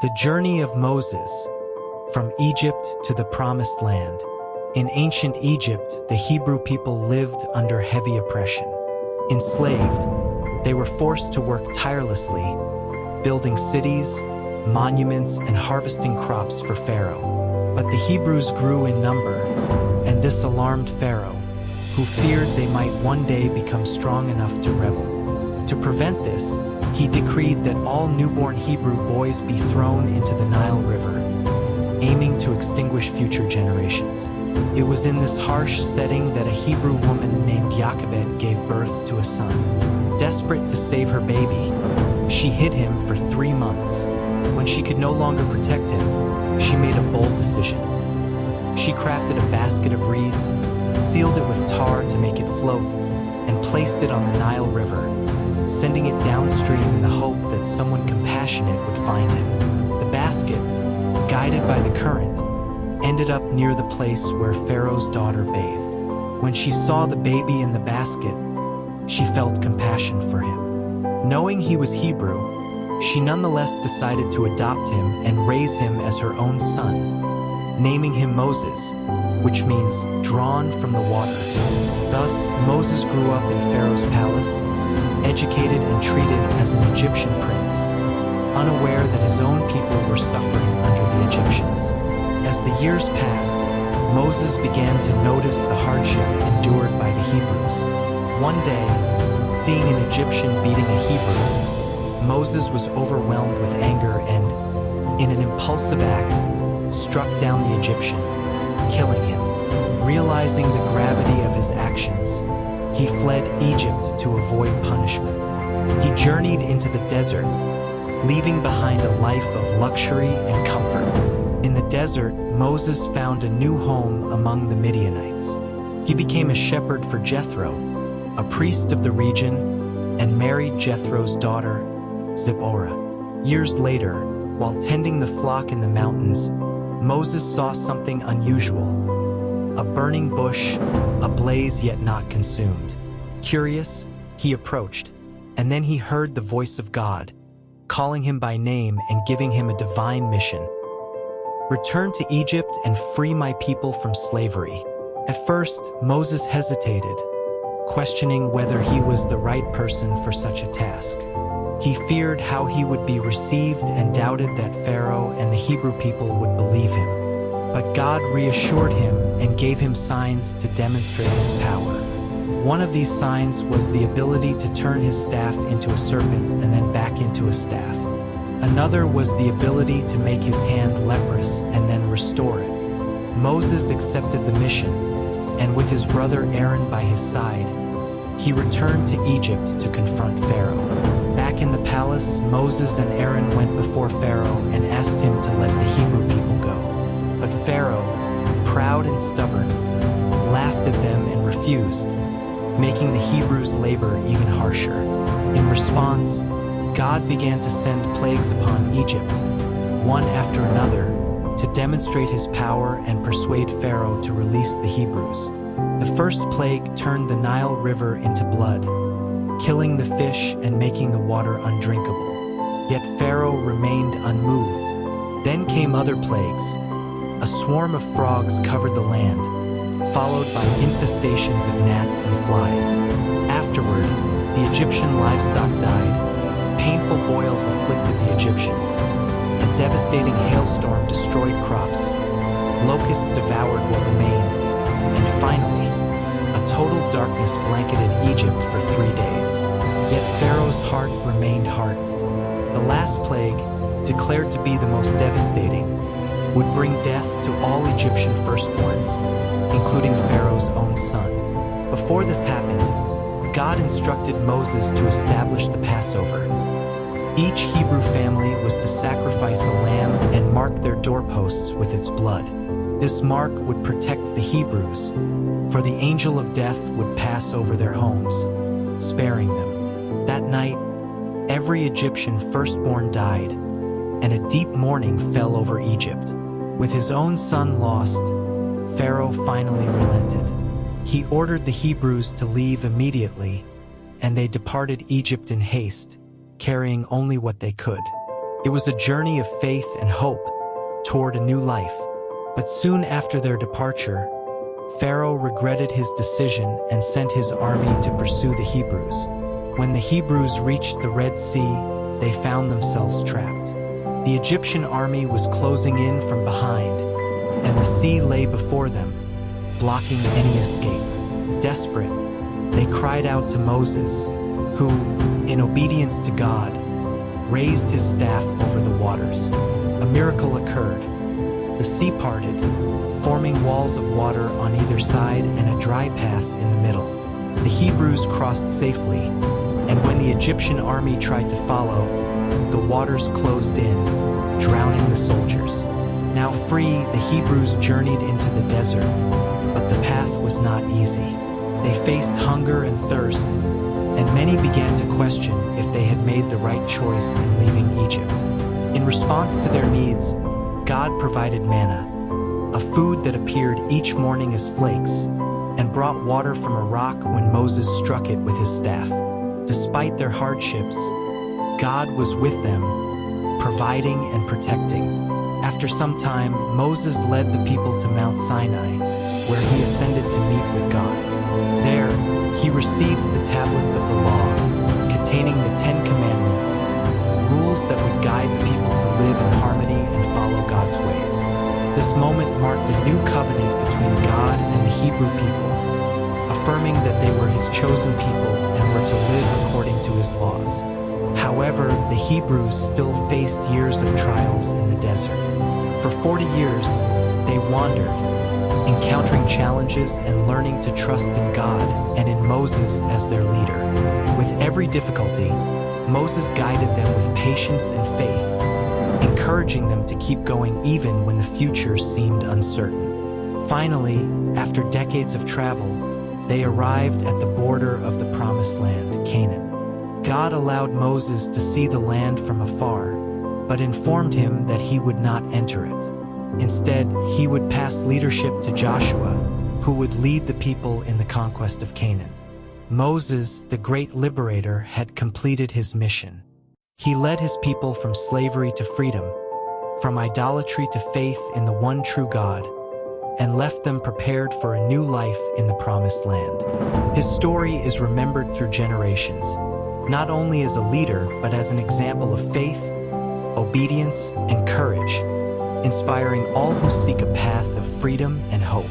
The journey of Moses, from Egypt to the Promised Land. In ancient Egypt, the Hebrew people lived under heavy oppression. Enslaved, they were forced to work tirelessly, building cities, monuments, and harvesting crops for Pharaoh. But the Hebrews grew in number, and this alarmed Pharaoh, who feared they might one day become strong enough to rebel. To prevent this, he decreed that all newborn Hebrew boys be thrown into the Nile River, aiming to extinguish future generations. It was in this harsh setting that a Hebrew woman named Jochebed gave birth to a son. Desperate to save her baby, she hid him for 3 months. When she could no longer protect him, she made a bold decision. She crafted a basket of reeds, sealed it with tar to make it float, and placed it on the Nile River, sending it downstream in the hope that someone compassionate would find him. The basket, guided by the current, ended up near the place where Pharaoh's daughter bathed. When she saw the baby in the basket, she felt compassion for him. Knowing he was Hebrew, she nonetheless decided to adopt him and raise him as her own son, naming him Moses, which means drawn from the water. Thus, Moses grew up in Pharaoh's palace, educated and treated as an Egyptian prince, unaware that his own people were suffering under the Egyptians. As the years passed, Moses began to notice the hardship endured by the Hebrews. One day, seeing an Egyptian beating a Hebrew, Moses was overwhelmed with anger and, in an impulsive act, struck down the Egyptian, killing him. Realizing the gravity of his actions, he fled Egypt to avoid punishment. He journeyed into the desert, leaving behind a life of luxury and comfort. In the desert, Moses found a new home among the Midianites. He became a shepherd for Jethro, a priest of the region, and married Jethro's daughter, Zipporah. Years later, while tending the flock in the mountains, Moses saw something unusual. A burning bush, ablaze yet not consumed. Curious, he approached, and then he heard the voice of God, calling him by name and giving him a divine mission. Return to Egypt and free my people from slavery. At first, Moses hesitated, questioning whether he was the right person for such a task. He feared how he would be received and doubted that Pharaoh and the Hebrew people would believe him. But God reassured him and gave him signs to demonstrate his power. One of these signs was the ability to turn his staff into a serpent and then back into a staff. Another was the ability to make his hand leprous and then restore it. Moses accepted the mission, and with his brother Aaron by his side, he returned to Egypt to confront Pharaoh. Back in the palace, Moses and Aaron went before Pharaoh and asked him to let the Hebrew people go. But Pharaoh, proud and stubborn, laughed at them and refused, making the Hebrews' labor even harsher. In response, God began to send plagues upon Egypt, one after another, to demonstrate his power and persuade Pharaoh to release the Hebrews. The first plague turned the Nile River into blood, killing the fish and making the water undrinkable. Yet Pharaoh remained unmoved. Then came other plagues. A swarm of frogs covered the land, followed by infestations of gnats and flies. Afterward, the Egyptian livestock died. Painful boils afflicted the Egyptians. A devastating hailstorm destroyed crops. Locusts devoured what remained. And finally, a total darkness blanketed Egypt for 3 days. Yet Pharaoh's heart remained hardened. The last plague, declared to be the most devastating, would bring death to all Egyptian firstborns, including Pharaoh's own son. Before this happened, God instructed Moses to establish the Passover. Each Hebrew family was to sacrifice a lamb and mark their doorposts with its blood. This mark would protect the Hebrews, for the angel of death would pass over their homes, sparing them. That night, every Egyptian firstborn died, and a deep mourning fell over Egypt. With his own son lost, Pharaoh finally relented. He ordered the Hebrews to leave immediately, and they departed Egypt in haste, carrying only what they could. It was a journey of faith and hope toward a new life. But soon after their departure, Pharaoh regretted his decision and sent his army to pursue the Hebrews. When the Hebrews reached the Red Sea, they found themselves trapped. The Egyptian army was closing in from behind, and the sea lay before them, blocking any escape. Desperate, they cried out to Moses, who, in obedience to God, raised his staff over the waters. A miracle occurred. The sea parted, forming walls of water on either side and a dry path in the middle. The Hebrews crossed safely, and when the Egyptian army tried to follow, the waters closed in, drowning the soldiers. Now free, the Hebrews journeyed into the desert, but the path was not easy. They faced hunger and thirst, and many began to question if they had made the right choice in leaving Egypt. In response to their needs, God provided manna, a food that appeared each morning as flakes, and brought water from a rock when Moses struck it with his staff. Despite their hardships, God was with them, providing and protecting. After some time, Moses led the people to Mount Sinai, where he ascended to meet with God. There, he received the tablets of the law, containing the 10 Commandments, rules that would guide the people to live in harmony and follow God's ways. This moment marked a new covenant between God and the Hebrew people, affirming that they were his chosen people and were to live according to his laws. However, the Hebrews still faced years of trials in the desert. For 40 years, they wandered, encountering challenges and learning to trust in God and in Moses as their leader. With every difficulty, Moses guided them with patience and faith, encouraging them to keep going even when the future seemed uncertain. Finally, after decades of travel, they arrived at the border of the Promised Land, Canaan. God allowed Moses to see the land from afar, but informed him that he would not enter it. Instead, he would pass leadership to Joshua, who would lead the people in the conquest of Canaan. Moses, the great liberator, had completed his mission. He led his people from slavery to freedom, from idolatry to faith in the one true God, and left them prepared for a new life in the Promised Land. His story is remembered through generations, not only as a leader, but as an example of faith, obedience, and courage, inspiring all who seek a path of freedom and hope.